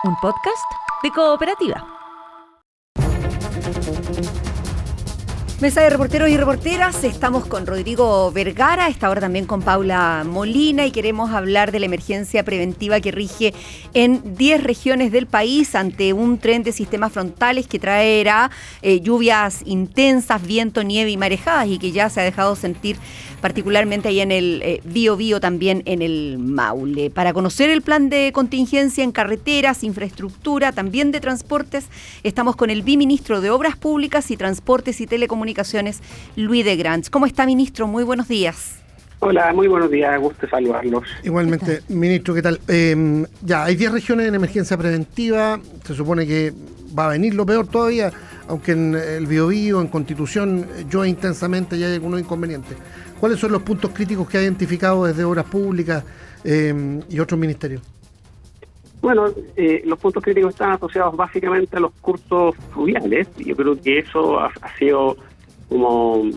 un podcast de Cooperativa. Mesa de reporteros y reporteras, estamos con Rodrigo Vergara, a esta hora también con Paula Molina, y queremos hablar de la emergencia preventiva que rige en 10 regiones del país ante un tren de sistemas frontales que traerá lluvias intensas, viento, nieve y marejadas, y que ya se ha dejado sentir particularmente ahí en el Biobío, también en el Maule. Para conocer el plan de contingencia en carreteras, infraestructura, también de transportes, estamos con el viceministro de Obras Públicas y Transportes y Telecomunicaciones, Luis de Grange. ¿Cómo está, ministro? Muy buenos días. Hola, muy buenos días, gusto saludarlos. Igualmente, ministro, ¿qué tal? Ya, hay 10 regiones en emergencia preventiva, se supone que va a venir lo peor todavía, aunque en el Biobío, en Constitución, llueve intensamente y hay algunos inconvenientes. ¿Cuáles son los puntos críticos que ha identificado desde Obras Públicas y otros ministerios? Bueno, los puntos críticos están asociados básicamente a los cursos fluviales. Yo creo que eso ha sido como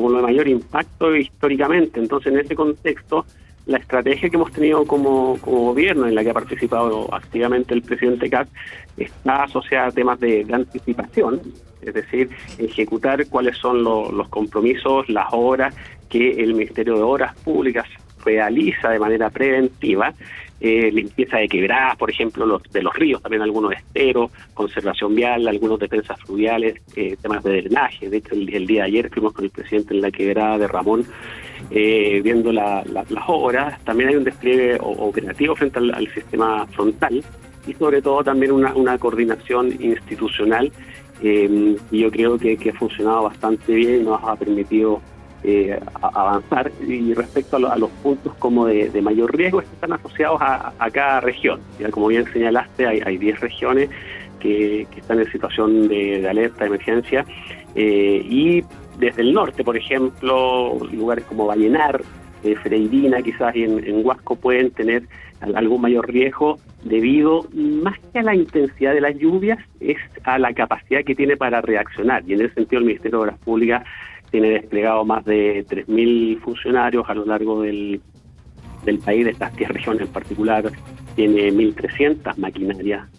lo de mayor impacto históricamente. Entonces, en ese contexto, la estrategia que hemos tenido como gobierno, en la que ha participado activamente el presidente Kast, está asociada a temas de anticipación, es decir, ejecutar cuáles son los compromisos, las obras que el Ministerio de Obras Públicas realiza de manera preventiva, limpieza de quebradas, por ejemplo, de los ríos, también algunos esteros, conservación vial, algunos defensas fluviales, temas de drenaje. De hecho, el día de ayer fuimos con el presidente en la quebrada de Ramón, viendo las obras. También hay un despliegue operativo frente al sistema frontal y sobre todo también una coordinación institucional, y yo creo que ha funcionado bastante bien y nos ha permitido avanzar. Y respecto a los puntos como de mayor riesgo, están asociados a cada región. Ya, como bien señalaste, hay 10 regiones que están en situación de alerta, de emergencia, y desde el norte, por ejemplo, lugares como Vallenar, Freirina, quizás y en Huasco pueden tener algún mayor riesgo debido, más que a la intensidad de las lluvias, es a la capacidad que tiene para reaccionar. Y en ese sentido el Ministerio de Obras Públicas tiene desplegado más de 3.000 funcionarios a lo largo del país, de estas 10 regiones en particular. Tiene 1.300 maquinarias,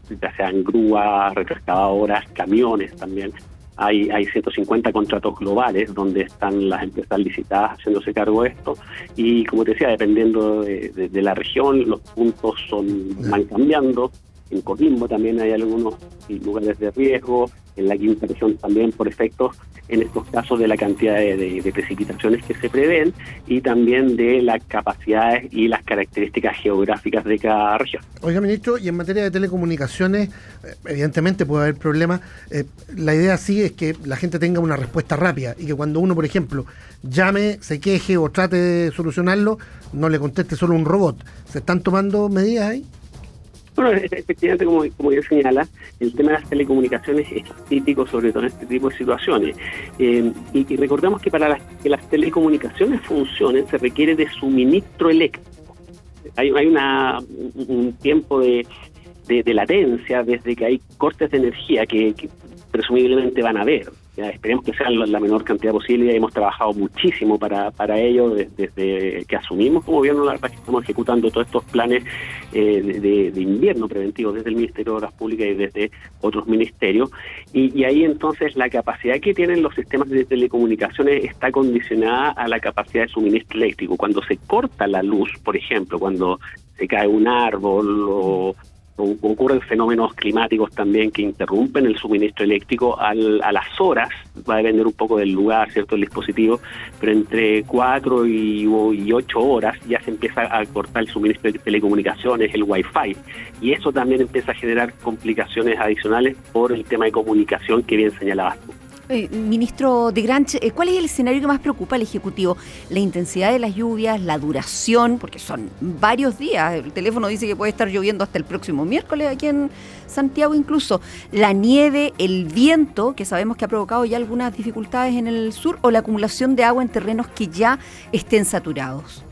ya sean grúas, retroexcavadoras, camiones también. Hay 150 contratos globales donde están las empresas licitadas haciéndose cargo de esto, y como te decía, dependiendo de la región, los puntos van cambiando. En Coquimbo también hay algunos lugares de riesgo, en la quinta región también por efectos, en estos casos, de la cantidad de precipitaciones que se prevén y también de las capacidades y las características geográficas de cada región. Oiga, ministro, y en materia de telecomunicaciones, evidentemente puede haber problemas. La idea sí es que la gente tenga una respuesta rápida y que cuando uno, por ejemplo, llame, se queje o trate de solucionarlo, no le conteste solo un robot. ¿Se están tomando medidas ahí? Bueno, efectivamente, como bien señala, el tema de las telecomunicaciones es típico, sobre todo en este tipo de situaciones. Y recordemos que para que las telecomunicaciones funcionen se requiere de suministro eléctrico. Hay un tiempo de latencia desde que hay cortes de energía que presumiblemente van a haber. Ya, esperemos que sean la menor cantidad posible, y hemos trabajado muchísimo para ello desde que asumimos como gobierno. La verdad es que estamos ejecutando todos estos planes de invierno preventivo desde el Ministerio de Obras Públicas y desde otros ministerios, y ahí entonces la capacidad que tienen los sistemas de telecomunicaciones está condicionada a la capacidad de suministro eléctrico. Cuando se corta la luz, por ejemplo, cuando se cae un árbol o ocurren fenómenos climáticos también que interrumpen el suministro eléctrico, a las horas, va a depender un poco del lugar, ¿cierto?, el dispositivo, pero entre 4 y 8 horas ya se empieza a cortar el suministro de telecomunicaciones, el Wi-Fi, y eso también empieza a generar complicaciones adicionales por el tema de comunicación que bien señalabas tú. Ministro de Grange, ¿cuál es el escenario que más preocupa al Ejecutivo? ¿La intensidad de las lluvias, la duración? Porque son varios días. El teléfono dice que puede estar lloviendo hasta el próximo miércoles aquí en Santiago incluso. ¿La nieve, el viento, que sabemos que ha provocado ya algunas dificultades en el sur, o la acumulación de agua en terrenos que ya estén saturados?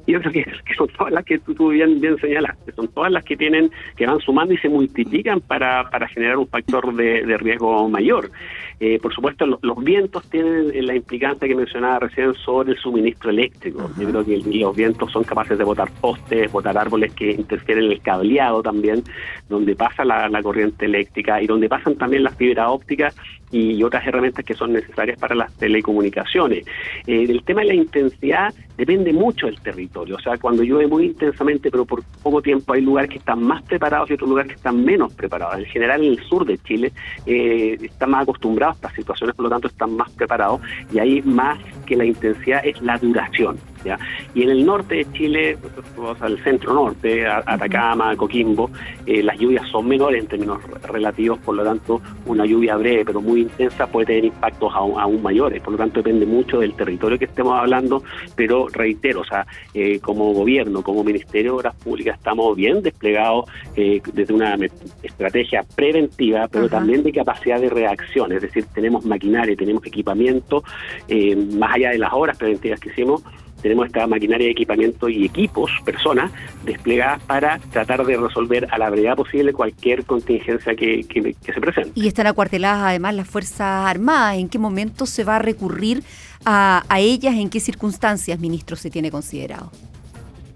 Yo creo que son todas las que tú bien señalaste, son todas las que van sumando y se multiplican para generar un factor de riesgo mayor. Por supuesto, los vientos tienen la implicancia que mencionaba recién sobre el suministro eléctrico. Uh-huh. Yo creo que los vientos son capaces de botar postes, botar árboles que interfieren en el cableado también, donde pasa la corriente eléctrica y donde pasan también las fibras ópticas y otras herramientas que son necesarias para las telecomunicaciones. El tema de la intensidad depende mucho del territorio. O sea, cuando llueve muy intensamente, pero por poco tiempo, hay lugares que están más preparados y otros lugares que están menos preparados. En general, en el sur de Chile están más acostumbrados a estas situaciones, por lo tanto están más preparados, y ahí más que la intensidad es la duración, ¿ya? Y en el norte de Chile, o sea, el centro norte, Atacama, Coquimbo, las lluvias son menores en términos relativos, por lo tanto una lluvia breve pero muy intensa puede tener impactos aún mayores. Por lo tanto, depende mucho del territorio que estemos hablando, pero reitero, o sea, como gobierno, como Ministerio de Obras Públicas, estamos bien desplegados desde una estrategia preventiva, pero también de capacidad de reacción. Es decir, tenemos maquinaria, tenemos equipamiento, más allá de las obras preventivas que hicimos, tenemos esta maquinaria de equipamiento y equipos, personas, desplegadas para tratar de resolver a la brevedad posible cualquier contingencia que se presente. Y están acuarteladas además las Fuerzas Armadas. ¿En qué momento se va a recurrir a ellas? ¿En qué circunstancias, ministro, se tiene considerado?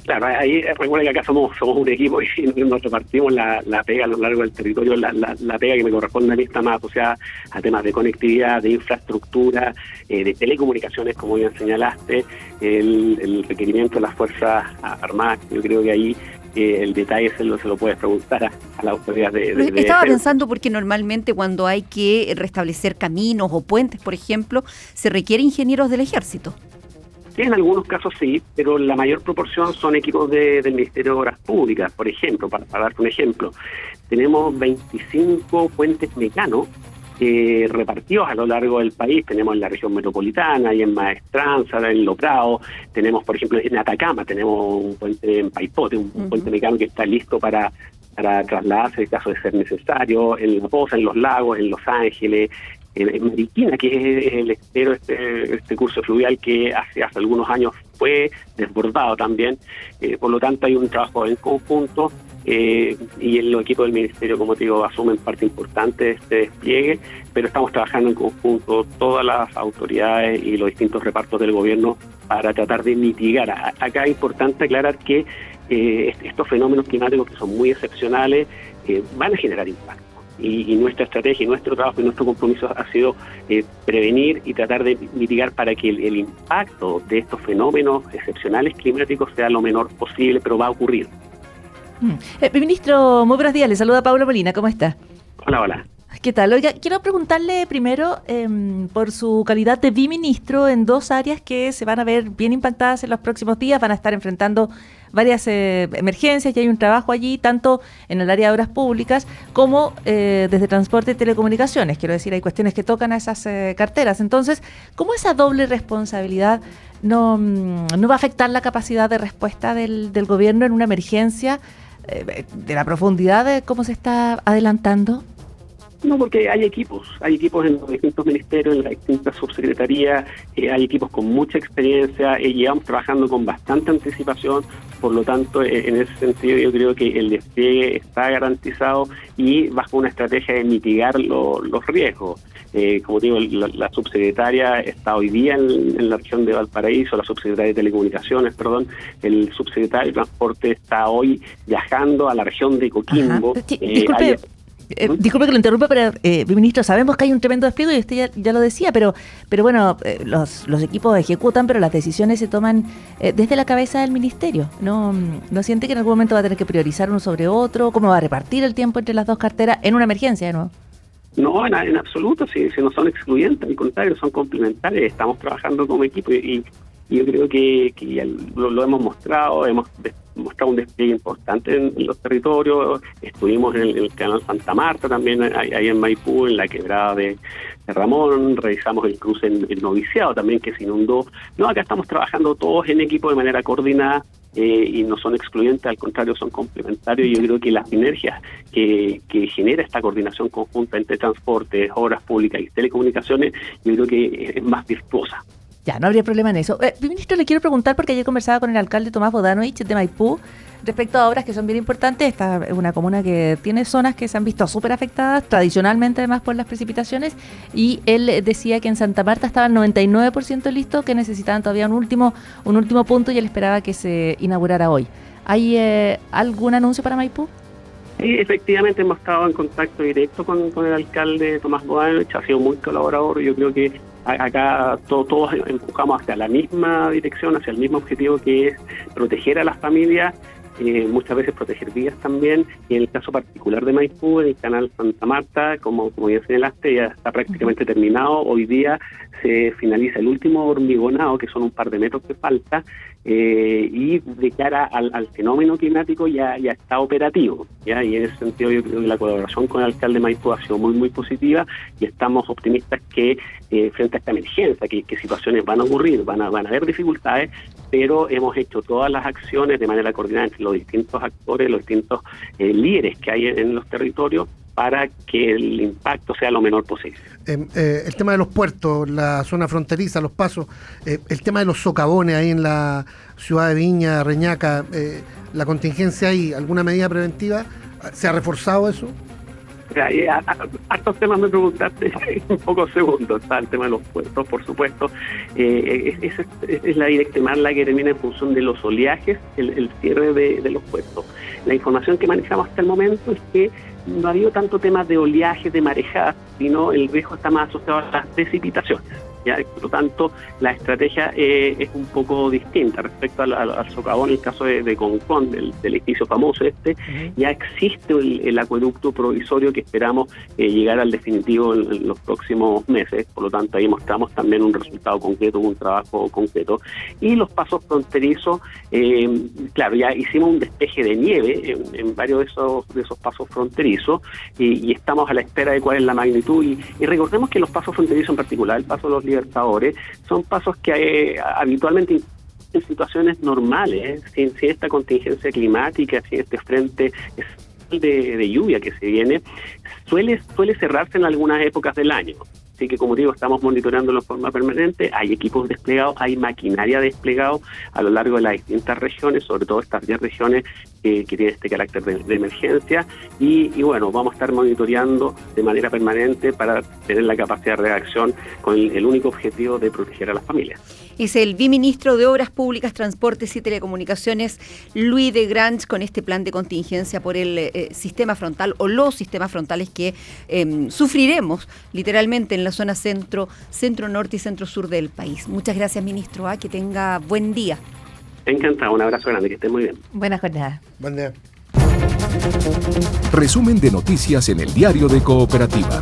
Claro, ahí recuerda que acá somos un equipo y nos repartimos la pega a lo largo del territorio. La pega que me corresponde a mí está más asociada a temas de conectividad, de infraestructura, de telecomunicaciones, como bien señalaste, el requerimiento de las Fuerzas Armadas. Yo creo que ahí el detalle se lo puedes preguntar a la autoridad Estaba pensando porque normalmente cuando hay que restablecer caminos o puentes, por ejemplo, se requiere ingenieros del Ejército. Sí, en algunos casos sí, pero la mayor proporción son equipos del Ministerio de Obras Públicas. Por ejemplo, para darte un ejemplo, tenemos 25 puentes mecanos repartidos a lo largo del país. Tenemos en la región metropolitana, y en Maestranza, en Loprado. Tenemos, por ejemplo, en Atacama, tenemos un puente en Paipote, un puente mecano que está listo para trasladarse en caso de ser necesario, en La Poza, en Los Lagos, en Los Ángeles, en Mariquina, que es el estero, este curso fluvial que hace algunos años fue desbordado también. Por lo tanto, hay un trabajo en conjunto y los equipos del Ministerio, como te digo, asumen parte importante de este despliegue, pero estamos trabajando en conjunto todas las autoridades y los distintos repartos del gobierno para tratar de mitigar. Acá es importante aclarar que estos fenómenos climáticos, que son muy excepcionales, van a generar impacto. Y nuestra estrategia y nuestro trabajo y nuestro compromiso ha sido prevenir y tratar de mitigar para que el impacto de estos fenómenos excepcionales climáticos sea lo menor posible, pero va a ocurrir. Ministro, muy buenos días. Le saluda Paula Molina. ¿Cómo está? Hola. ¿Qué tal? Oiga, quiero preguntarle primero por su calidad de biministro en dos áreas que se van a ver bien impactadas en los próximos días. Van a estar enfrentando varias emergencias y hay un trabajo allí, tanto en el área de obras públicas como desde transporte y telecomunicaciones. Quiero decir, hay cuestiones que tocan a esas carteras. Entonces, ¿cómo esa doble responsabilidad no va a afectar la capacidad de respuesta del gobierno en una emergencia de la profundidad de cómo se está adelantando? No, porque hay equipos en los distintos ministerios, en las distintas subsecretarías, hay equipos con mucha experiencia, llevamos trabajando con bastante anticipación, por lo tanto, en ese sentido yo creo que el despliegue está garantizado y bajo una estrategia de mitigar los riesgos. Como digo, la subsecretaria está hoy día en la región de Valparaíso, la subsecretaria de Telecomunicaciones, el subsecretario de Transporte está hoy viajando a la región de Coquimbo. Disculpe que lo interrumpa, pero ministro, sabemos que hay un tremendo despliegue y usted ya lo decía, pero bueno, los equipos ejecutan, pero las decisiones se toman desde la cabeza del ministerio. ¿No siente que en algún momento va a tener que priorizar uno sobre otro? ¿Cómo va a repartir el tiempo entre las dos carteras en una emergencia, no? No, en absoluto, si no son excluyentes, al contrario, son complementarios. Estamos trabajando como equipo y yo creo que ya lo hemos mostrado, mostrado un despliegue importante en los territorios. Estuvimos en el canal Santa Marta también, ahí en Maipú, en la quebrada de Ramón, revisamos el cruce en Noviciado también, que se inundó. No, acá estamos trabajando todos en equipo de manera coordinada y no son excluyentes, al contrario, son complementarios. Y yo creo que las sinergias que genera esta coordinación conjunta entre transporte, obras públicas y telecomunicaciones, yo creo que es más virtuosa. Ya, no habría problema en eso. Ministro, le quiero preguntar, porque ayer conversaba con el alcalde Tomás Bodanovich de Maipú, respecto a obras que son bien importantes. Esta es una comuna que tiene zonas que se han visto súper afectadas, tradicionalmente además por las precipitaciones, y él decía que en Santa Marta estaba el 99% listo, que necesitaban todavía un último punto, y él esperaba que se inaugurara hoy. ¿Hay algún anuncio para Maipú? Sí, efectivamente hemos estado en contacto directo con el alcalde Tomás Bodanovich, ha sido muy colaborador. Yo creo que acá todos empujamos hacia la misma dirección, hacia el mismo objetivo, que es proteger a las familias, muchas veces proteger vidas también, y en el caso particular de Maipú, el canal Santa Marta, como ya señalaste, ya está prácticamente terminado. Hoy día se finaliza el último hormigonado, que son un par de metros que falta, y de cara al fenómeno climático ya está operativo, ¿ya? Y en ese sentido yo creo que la colaboración con el alcalde de Maipú ha sido muy, muy positiva, y estamos optimistas que frente a esta emergencia, que situaciones van a ocurrir, van a haber dificultades, pero hemos hecho todas las acciones de manera coordinada entre los distintos actores, los distintos líderes que hay en los territorios, para que el impacto sea lo menor posible. El tema de los puertos, la zona fronteriza, los pasos, el tema de los socavones ahí en la ciudad de Viña, Reñaca, la contingencia ahí, ¿alguna medida preventiva? ¿Se ha reforzado eso? Hartos temas me preguntaste en pocos segundos. Está el tema de los puertos, por supuesto. Es la directriz la que termina en función de los oleajes, el cierre de los puertos. La información que manejamos hasta el momento es que no ha habido tanto tema de oleajes, de marejadas, sino el riesgo está más asociado a las precipitaciones. ¿Ya? Por lo tanto, la estrategia es un poco distinta respecto al socavón. En el caso de Concón, del edificio famoso ya existe el acueducto provisorio que esperamos llegar al definitivo en los próximos meses. Por lo tanto, ahí mostramos también un resultado concreto, un trabajo concreto. Y los pasos fronterizos, claro, ya hicimos un despeje de nieve en varios de esos pasos fronterizos, y estamos a la espera de cuál es la magnitud. Y recordemos que los pasos fronterizos en particular, el paso de los Libertadores, son pasos que habitualmente en situaciones normales, sin esta contingencia climática, sin este frente de lluvia que se viene, suele cerrarse en algunas épocas del año. Así que, como digo, estamos monitoreándolo de forma permanente. Hay equipos desplegados, hay maquinaria desplegados a lo largo de las distintas regiones, sobre todo estas 10 regiones que tienen este carácter de emergencia. Y bueno, vamos a estar monitoreando de manera permanente para tener la capacidad de reacción con el único objetivo de proteger a las familias. Es el viceministro de Obras Públicas, Transportes y Telecomunicaciones, Louis de Grange, con este plan de contingencia por el sistema frontal o los sistemas frontales que sufriremos literalmente en la zona centro, norte y centro sur del país. Muchas gracias, ministro. Que tenga buen día. Encantado, un abrazo grande, que esté muy bien. Buena jornada. Buen día. Resumen de noticias en el Diario de Cooperativa.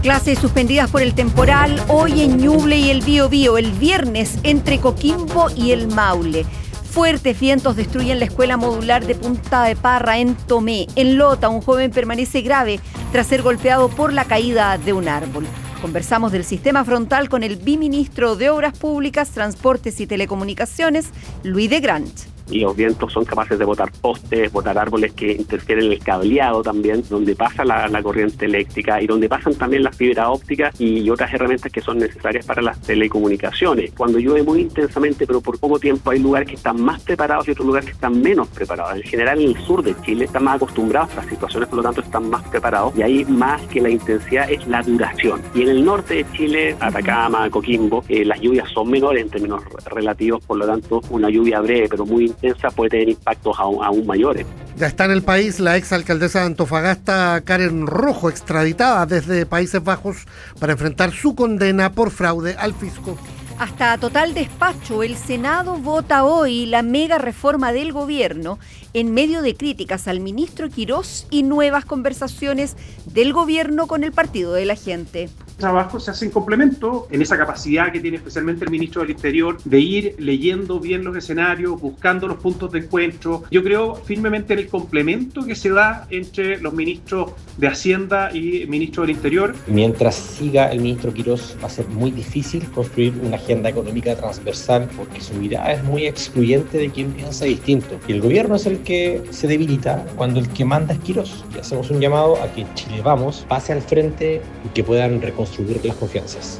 Clases suspendidas por el temporal, hoy en Ñuble y el Biobío, el viernes entre Coquimbo y el Maule. Fuertes vientos destruyen la escuela modular de Punta de Parra en Tomé. En Lota, un joven permanece grave tras ser golpeado por la caída de un árbol. Conversamos del sistema frontal con el viceministro de Obras Públicas, Transportes y Telecomunicaciones, Louis de Grange. Y los vientos son capaces de botar postes, botar árboles que interfieren en el cableado también, donde pasa la corriente eléctrica y donde pasan también las fibras ópticas y otras herramientas que son necesarias para las telecomunicaciones. Cuando llueve muy intensamente, pero por poco tiempo, hay lugares que están más preparados y otros lugares que están menos preparados. En general, en el sur de Chile están más acostumbrados a estas situaciones, por lo tanto están más preparados, y ahí más que la intensidad es la duración. Y en el norte de Chile, Atacama, Coquimbo, las lluvias son menores en términos relativos, por lo tanto una lluvia breve pero muy intensa puede tener impactos aún mayores. Ya está en el país la exalcaldesa de Antofagasta, Karen Rojo, extraditada desde Países Bajos para enfrentar su condena por fraude al fisco. Hasta total despacho, el Senado vota hoy la mega reforma del gobierno en medio de críticas al ministro Quirós y nuevas conversaciones del gobierno con el Partido de la Gente. Trabajo se hace en complemento en esa capacidad que tiene especialmente el ministro del Interior de ir leyendo bien los escenarios, buscando los puntos de encuentro. Yo creo firmemente en el complemento que se da entre los ministros de Hacienda y el ministro del Interior. Mientras siga el ministro Quirós, va a ser muy difícil construir una agenda económica transversal porque su mirada es muy excluyente de quien piensa distinto. Y el gobierno es el que se debilita cuando el que manda es Quirós. Y hacemos un llamado a que en Chile Vamos pase al frente y que puedan reconstruir las confianzas.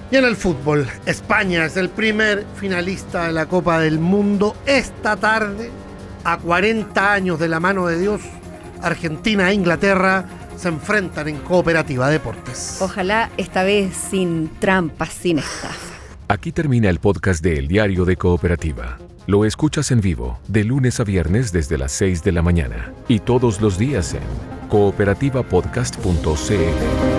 Y en el fútbol, España es el primer finalista de la Copa del Mundo. Esta tarde, a 40 años de la mano de Dios, Argentina e Inglaterra se enfrentan en Cooperativa Deportes. Ojalá esta vez sin trampas, sin estafa. Aquí termina el podcast de El Diario de Cooperativa. Lo escuchas en vivo, de lunes a viernes desde las 6 de la mañana y todos los días en cooperativapodcast.cl.